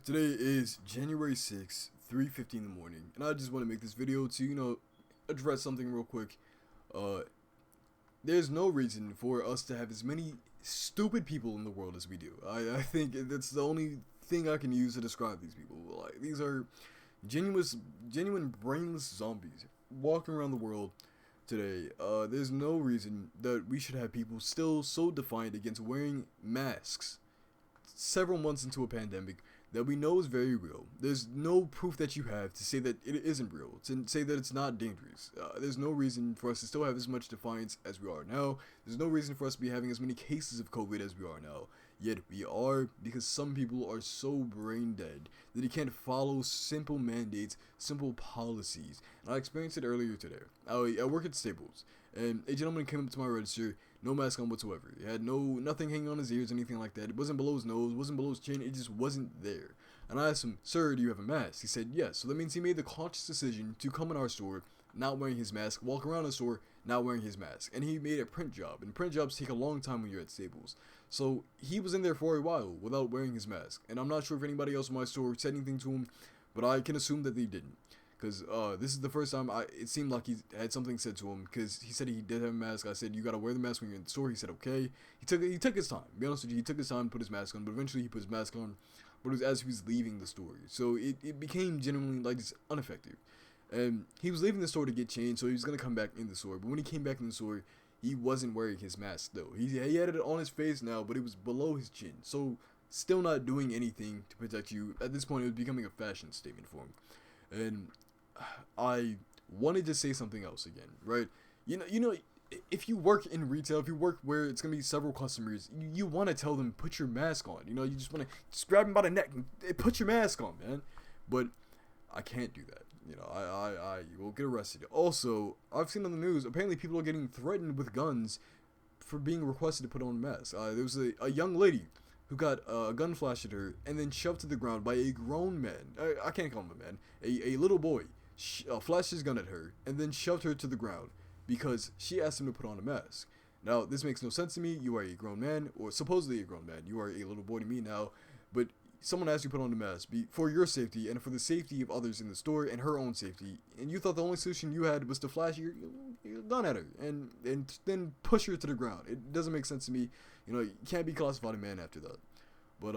Today is January 6th, 3:50 in the morning, and I just want to make this video to, address something real quick. Uh, there's no reason for us to have as many stupid people in the world as we do. I think that's the only thing I can use to describe these people. Like, these are genuine brainless zombies walking around the world today. There's no reason that we should have people still so defiant against wearing masks several months into a pandemic that we know is very real. There's no proof that you have to say that it isn't real, to say that it's not dangerous. There's no reason for us to still have as much defiance as we are now. There's no reason for us to be having as many cases of COVID as we are now. Yet we are, because some people are so brain dead that they can't follow simple mandates, simple policies. And I experienced it earlier today. I work at Staples, and a gentleman came up to my register, no mask on whatsoever. He had nothing hanging on his ears, anything like that. It wasn't below his nose, wasn't below his chin, it just wasn't there. And I asked him, "Sir, do you have a mask?" He said, "Yes." So that means he made the conscious decision to come in our store not wearing his mask, walk around the store not wearing his mask. And he made a print job, and print jobs take a long time when you're at Staples. So he was in there for a while without wearing his mask. And I'm not sure if anybody else in my store said anything to him, but I can assume that they didn't. Because this is the first time it seemed like he had something said to him, because he said he did have a mask. I said, "You gotta wear the mask when you're in the store." He said, "Okay." He took his time. To be honest with you, he took his time to put his mask on, but eventually he put his mask on. But it was as he was leaving the store. So it became genuinely like just ineffective. And he was leaving the store to get changed, so he was gonna come back in the store. But when he came back in the store, he wasn't wearing his mask though. He had it on his face now, but it was below his chin. So still not doing anything to protect you. At this point, it was becoming a fashion statement for him. And I wanted to say something else again, right? If you work in retail, if you work where it's gonna be several customers, you want to tell them, put your mask on. You just want to just grab them by the neck and put your mask on, man. But I can't do that. I will get arrested. Also, I've seen on the news, apparently people are getting threatened with guns for being requested to put on a mask. There was a young lady who got a gun flashed at her and then shoved to the ground by a grown man. I can't call him a man. A little boy flashed his gun at her and then shoved her to the ground because she asked him to put on a mask. Now, this makes no sense to me. You are a grown man, or supposedly a grown man. You are a little boy to me now, but someone asked you to put on a mask for your safety and for the safety of others in the store and her own safety, and you thought the only solution you had was to flash your gun at her and then push her to the ground. It doesn't make sense to me. You can't be classified a man after that. But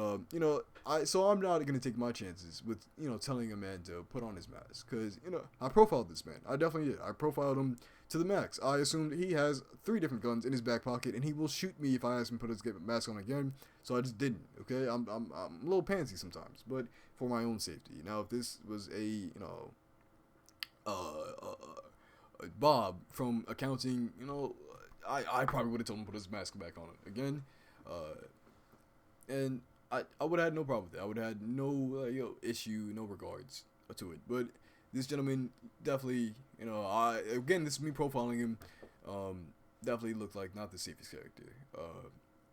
so I'm not gonna take my chances with telling a man to put on his mask, because I profiled this man. I definitely did. I profiled him to the max. I assumed he has 3 different guns in his back pocket, and he will shoot me if I ask him to put his mask on again. So I just didn't. Okay, I'm a little pansy sometimes, but for my own safety. Now, if this was Bob from accounting, I probably would have told him to put his mask back on again. And I would have had no problem with it. I would have had no issue, no regards to it. But this gentleman definitely, again, this is me profiling him, definitely looked like not the safest character.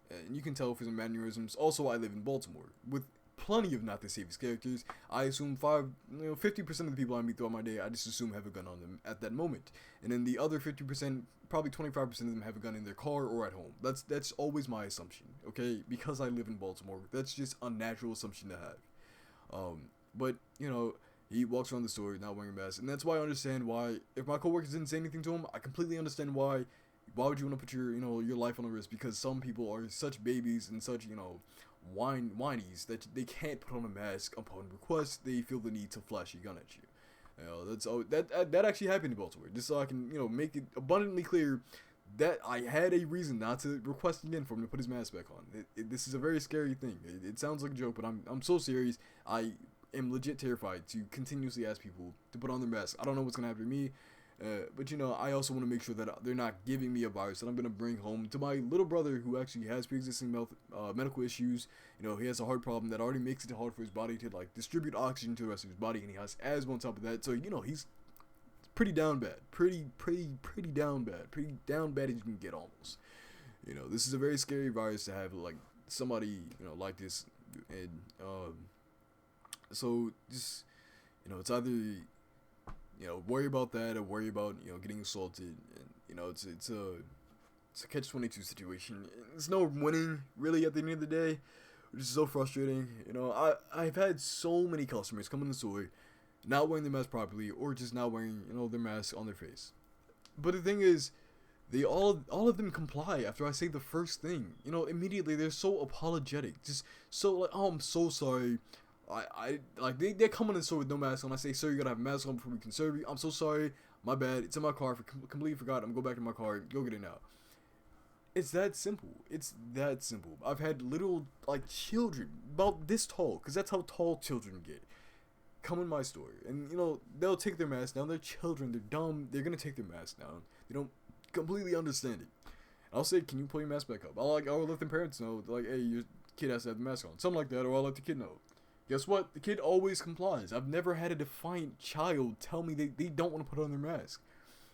And you can tell from his mannerisms. Also, I live in Baltimore with plenty of not the safest characters. I assume 50% of the people I meet throughout my day, I just assume have a gun on them at that moment. And then the other 50%, probably 25% of them have a gun in their car or at home. That's always my assumption, okay? Because I live in Baltimore, that's just a natural assumption to have. But he walks around the store not wearing a mask, and that's why I understand why, if my coworkers didn't say anything to him, I completely understand why. Why would you want to put your life on the risk? Because some people are such babies and such whinies that they can't put on a mask upon request. They feel the need to flash a gun at you. That actually happened in Baltimore. Just so I can make it abundantly clear that I had a reason not to request again for him to put his mask back on. This is a very scary thing. It sounds like a joke, but I'm so serious. I am legit terrified to continuously ask people to put on their masks. I don't know what's gonna happen to me. But I also want to make sure that they're not giving me a virus that I'm gonna bring home to my little brother, who actually has pre-existing medical issues. He has a heart problem that already makes it hard for his body to distribute oxygen to the rest of his body, and he has asthma on top of that. So he's pretty down bad, pretty down bad, pretty down bad as you can get almost. This is a very scary virus to have somebody like this, and so just it's either worry about that or worry about, getting assaulted. And, it's a catch-22 situation. It's no winning, really, at the end of the day. which is so frustrating. You know, I've had so many customers come in the store not wearing their mask properly, or just not wearing, you know, their mask on their face. But the thing is, they all of them comply after I say the first thing. You know, immediately they're so apologetic, just so like, oh, I'm so sorry. I like they come in the store with no mask on. I say, sir, you gotta have a mask on before we can serve you. I'm so sorry, my bad. It's in my car. Completely forgot. I'm gonna go back to my car. Go get it now. It's that simple. It's that simple. I've had little like children about this tall, cause that's how tall children get, come in my store, and you know they'll take their mask down. They're children. They're dumb. They're gonna take their mask down. They don't completely understand it. I'll say, can you pull your mask back up? I'll let the parents know, like, hey, your kid has to have the mask on, something like that, or I'll let the kid know. Guess what? The kid always complies. I've never had a defiant child tell me they don't want to put on their mask.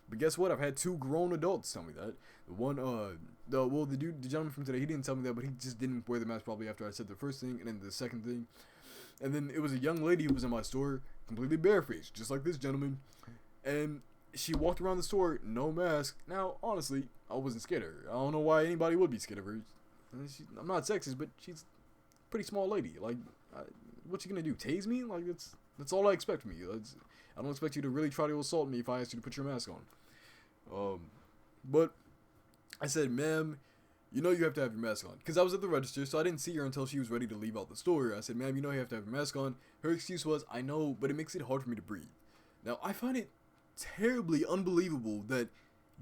But guess what? I've had 2 grown adults tell me that. The one, the gentleman from today, he didn't tell me that, but he just didn't wear the mask probably after I said the first thing, and then the second thing. And then it was a young lady who was in my store, completely barefaced, just like this gentleman. And she walked around the store, no mask. Now, honestly, I wasn't scared of her. I don't know why anybody would be scared of her. I'm not sexist, but she's a pretty small lady. Like, what you gonna do? Tase me? Like, that's all I expect from you. I don't expect you to really try to assault me if I ask you to put your mask on. But I said, ma'am, you know you have to have your mask on. Because I was at the register, so I didn't see her until she was ready to leave out the store. I said, ma'am, you know you have to have your mask on. Her excuse was, I know, but it makes it hard for me to breathe. Now, I find it terribly unbelievable that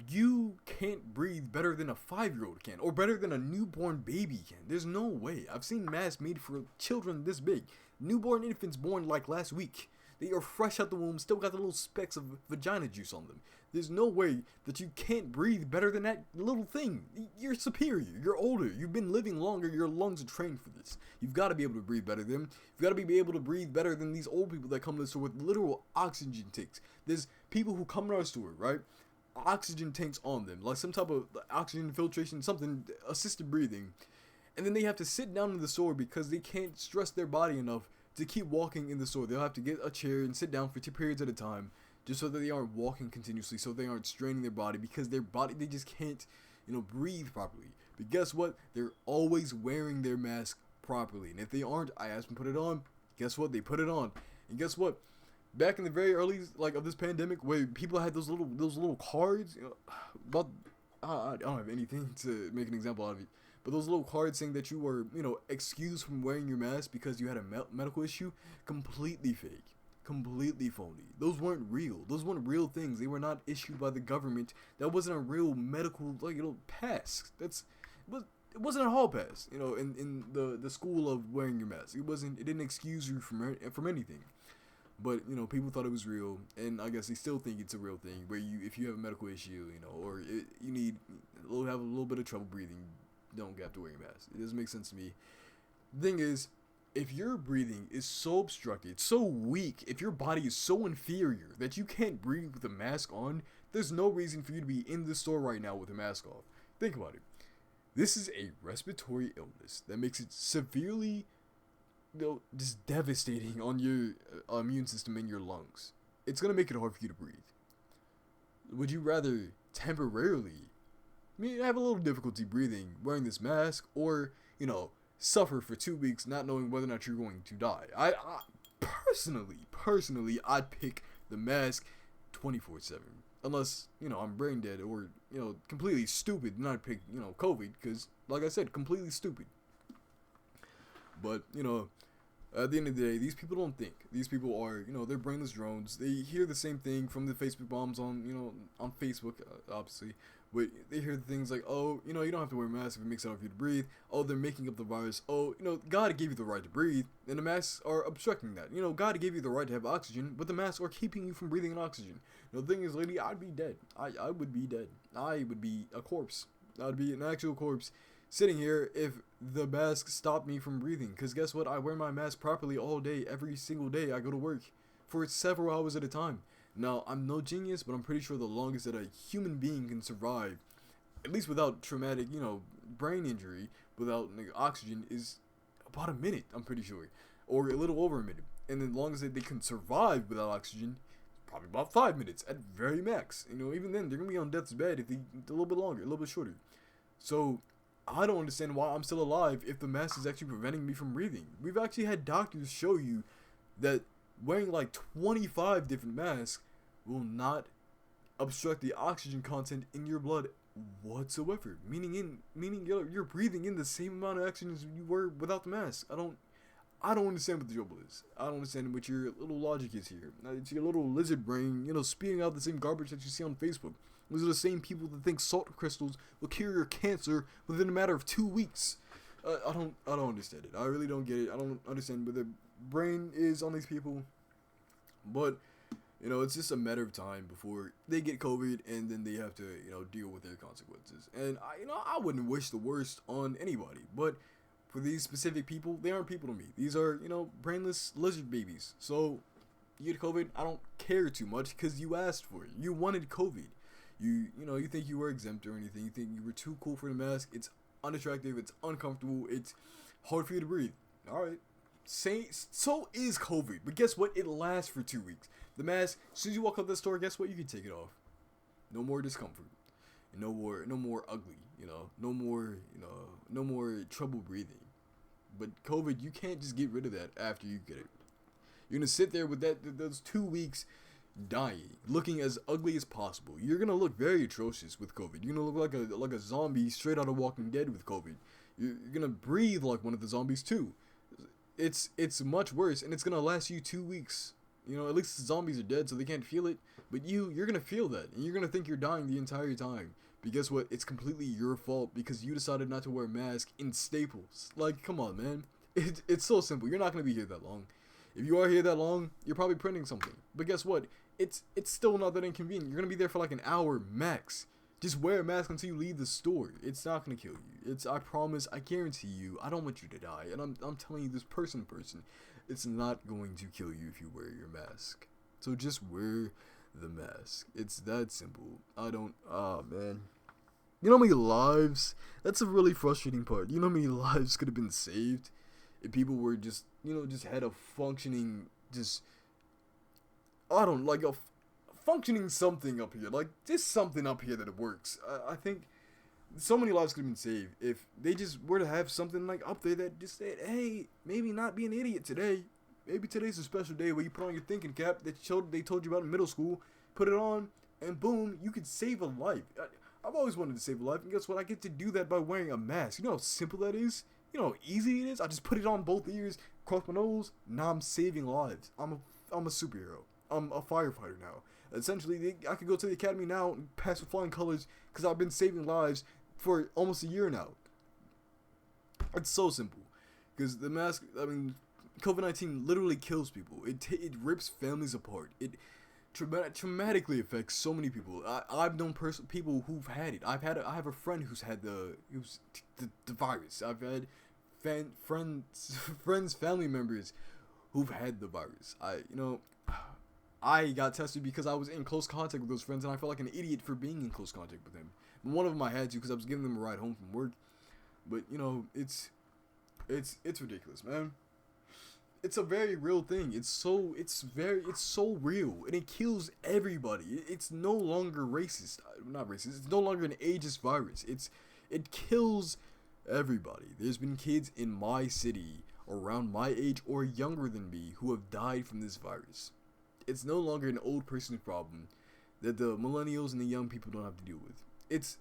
you can't breathe better than a 5-year-old can, or better than a newborn baby can. There's no way. I've seen masks made for children this big. Newborn infants born like last week. They are fresh out the womb, still got the little specks of vagina juice on them. There's no way that you can't breathe better than that little thing. You're superior. You're older. You've been living longer. Your lungs are trained for this. You've got to be able to breathe better than them. You've got to be able to breathe better than these old people that come to the store with literal oxygen tanks. There's people who come to our store, right? Oxygen tanks on them, like some type of oxygen filtration, something, assisted breathing. And then they have to sit down in the store because they can't stress their body enough to keep walking in the store. They'll have to get a chair and sit down for 2 periods at a time, just so that they aren't walking continuously, so they aren't straining their body, because their body, they just can't, you know, breathe properly. But guess what? They're always wearing their mask properly. And if they aren't, I ask them to put it on. Guess what? They put it on. And guess what? Back in the very early, like, of this pandemic, where people had those little cards, you know, about, I don't have anything to make an example out of it, but those little cards saying that you were, you know, excused from wearing your mask because you had a medical issue, completely fake. Completely phony. Those weren't real. Those weren't real things. They were not issued by the government. That wasn't a real medical, like, you know, pass. It wasn't a hall pass, you know, in the school of wearing your mask. It didn't excuse you from anything. But, you know, people thought it was real, and I guess they still think it's a real thing, where if you have a medical issue, you know, or you have a little bit of trouble breathing, don't have to wear your mask. It doesn't make sense to me. The thing is, if your breathing is so obstructed, so weak, if your body is so inferior that you can't breathe with a mask on, there's no reason for you to be in the store right now with a mask off. Think about it. This is a respiratory illness that makes it severely, you know, just devastating on your immune system and your lungs. It's gonna make it hard for you to breathe. Would you rather temporarily, have a little difficulty breathing wearing this mask, or, you know, suffer for 2 weeks not knowing whether or not you're going to die? I personally, I'd pick the mask 24/7. Unless, you know, I'm brain dead or, you know, completely stupid, and I'd pick, you know, COVID, because, like I said, completely stupid. But, you know, at the end of the day, these people don't think. These people are, you know, they're brainless drones. They hear the same thing from the Facebook bombs on, you know, on Facebook, obviously. But they hear things like, oh, you know, you don't have to wear a mask if it makes it hard for you to breathe. Oh, they're making up the virus. Oh, you know, God gave you the right to breathe, and the masks are obstructing that. You know, God gave you the right to have oxygen, but the masks are keeping you from breathing in oxygen. You know, the thing is, lady, I'd be dead. I would be dead. I would be a corpse. I'd be an actual corpse sitting here if the mask stopped me from breathing. Because guess what? I wear my mask properly all day, every single day I go to work, for several hours at a time. Now, I'm no genius, but I'm pretty sure the longest that a human being can survive, at least without traumatic, you know, brain injury, without oxygen, is about a minute, I'm pretty sure. Or a little over a minute. And the longest that they can survive without oxygen, probably about 5 minutes, at very max. You know, even then, they're going to be on death's bed if they a little bit longer, a little bit shorter. So, I don't understand why I'm still alive if the mask is actually preventing me from breathing. We've actually had doctors show you that wearing like 25 different masks will not obstruct the oxygen content in your blood whatsoever. Meaning you're breathing in the same amount of oxygen as you were without the mask. I don't understand what the trouble is. I don't understand what your little logic is here. It's your little lizard brain, spewing out the same garbage that you see on Facebook. Those are the same people that think salt crystals will cure your cancer within a matter of 2 weeks. I don't understand it. I really don't get it. I don't understand what their brain is on these people. But, it's just a matter of time before they get COVID and then they have to, deal with their consequences. And, I wouldn't wish the worst on anybody. But for these specific people, they aren't people to me. These are, brainless lizard babies. So, you get COVID, I don't care too much because you asked for it. You wanted COVID. You think you were exempt or anything. You think you were too cool for the mask. It's unattractive. It's uncomfortable. It's hard for you to breathe. All right. So is COVID. But guess what? It lasts for 2 weeks. The mask, as soon as you walk out the store, guess what? You can take it off. No more discomfort. No more ugly. No more trouble breathing. But COVID, you can't just get rid of that after you get it. You're gonna sit there with those 2 weeks dying, looking as ugly as possible. You're gonna look very atrocious with COVID. You're gonna look like a zombie straight out of Walking Dead with COVID. You're gonna breathe like one of the zombies too. It's much worse, and it's gonna last you 2 weeks. At least the zombies are dead, so they can't feel it. But you're gonna feel that, and you're gonna think you're dying the entire time. But guess what? It's completely your fault because you decided not to wear a mask in Staples. Like, come on, man. It's so simple. You're not gonna be here that long. If you are here that long, you're probably printing something. But guess what? It's still not that inconvenient. You're gonna be there for like an hour max. Just wear a mask until you leave the store. It's not gonna kill you. I promise, I guarantee you, I don't want you to die. And I'm telling you this person, it's not going to kill you if you wear your mask. So just wear the mask. It's that simple. Man. You know how many lives? That's a really frustrating part. You know how many lives could have been saved if people were just had a functioning, a functioning something up here. Like, just something up here that works. I think so many lives could have been saved if they just were to have something like up there that just said, hey, maybe not be an idiot today. Maybe today's a special day where you put on your thinking cap that they told you about in middle school, put it on, and boom, you could save a life. I've always wanted to save a life, and guess what? I get to do that by wearing a mask. You know how simple that is? You know how easy it is? I just put it on both ears, cross my nose, now I'm saving lives. I'm a superhero. I'm a firefighter now. Essentially, I could go to the academy now and pass with flying colors because I've been saving lives for almost a year now. It's so simple. Because the mask, COVID-19 literally kills people. It rips families apart. It traumatically affects so many people. I've known people who've had it. I have a friend who's had the virus. I've had friends, family members who've had the virus. I got tested because I was in close contact with those friends, and I felt like an idiot for being in close contact with them. And one of them I had to because I was giving them a ride home from work. But it's ridiculous, man. It's a very real thing. It's so real, and it kills everybody. It's no longer racist. Not racist. It's no longer an ageist virus. It kills everybody. There's been kids in my city around my age or younger than me who have died from this virus. It's no longer an old person's problem that the millennials and the young people don't have to deal with. It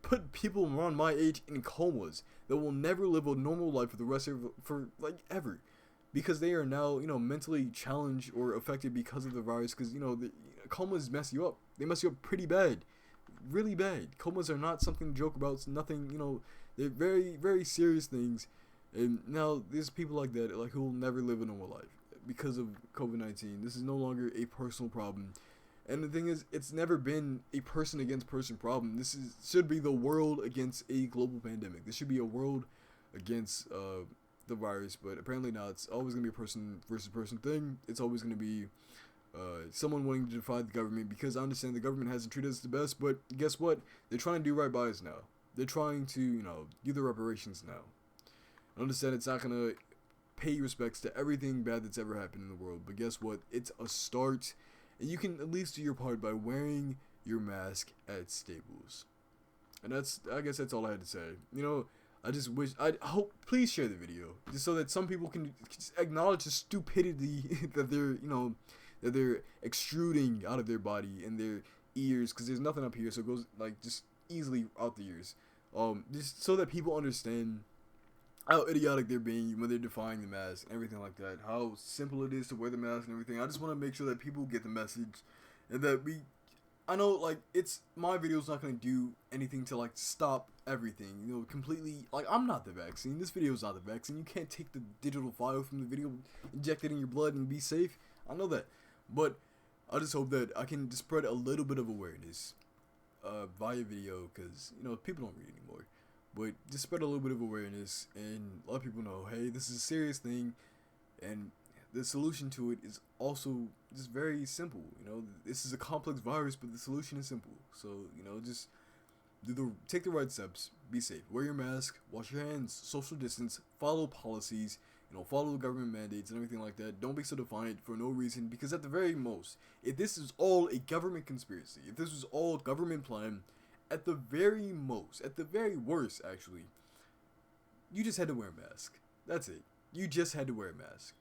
put people around my age in comas that will never live a normal life for the rest of ever. Because they are now, mentally challenged or affected because of the virus. Because, the comas mess you up. They mess you up pretty bad. Really bad. Comas are not something to joke about. It's nothing, they're very, very serious things. And now there's people like that, who will never live a normal life because of COVID-19. This is no longer a personal problem. And the thing is, it's never been a person against person problem. This should be the world against a global pandemic. This should be a world against, the virus, but apparently not. It's always going to be a person versus person thing. It's always going to be someone wanting to defy the government, because I understand the government hasn't treated us the best, but guess what? They're trying to do right by us now. They're trying to, do the reparations now. I understand it's not going to pay respects to everything bad that's ever happened in the world, but guess what? It's a start, and you can at least do your part by wearing your mask at Staples. And I guess that's all I had to say. I just wish, I hope, please share the video, just so that some people can just acknowledge the stupidity that they're, that they're extruding out of their body and their ears, because there's nothing up here, so it goes, like, just easily out the ears. Just so that people understand how idiotic they're being when they're defying the mask and everything like that. How simple it is to wear the mask and everything. I just want to make sure that people get the message, and that I know, like, my video's not going to do anything to, like, stop everything, completely. Like, I'm not the vaccine. This video's not the vaccine. You can't take the digital file from the video, inject it in your blood, and be safe. I know that. But I just hope that I can just spread a little bit of awareness via video, because, people don't read anymore. But just spread a little bit of awareness and let people know, hey, this is a serious thing, and the solution to it is also just very simple. This is a complex virus, but the solution is simple. So, just take the right steps, be safe, wear your mask, wash your hands, social distance, follow policies, follow the government mandates and everything like that. Don't be so defiant for no reason, because at the very most, if this is all a government conspiracy, if this was all government plan, at the very most, at the very worst, actually, you just had to wear a mask. That's it. You just had to wear a mask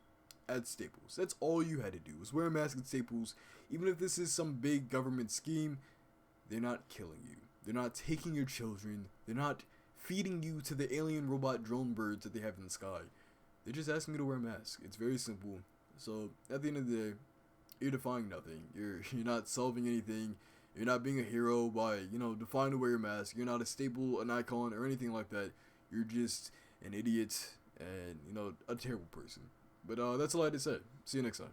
at Staples. That's all you had to do, was wear a mask at Staples. Even if this is some big government scheme, they're not killing you. They're not taking your children. They're not feeding you to the alien robot drone birds that they have in the sky. They're just asking you to wear a mask. It's very simple. So, at the end of the day, you're defying nothing. You're not solving anything. You're not being a hero by, defying to wear your mask. You're not a staple, an icon, or anything like that. You're just an idiot and, a terrible person. But that's all I had to say. See you next time.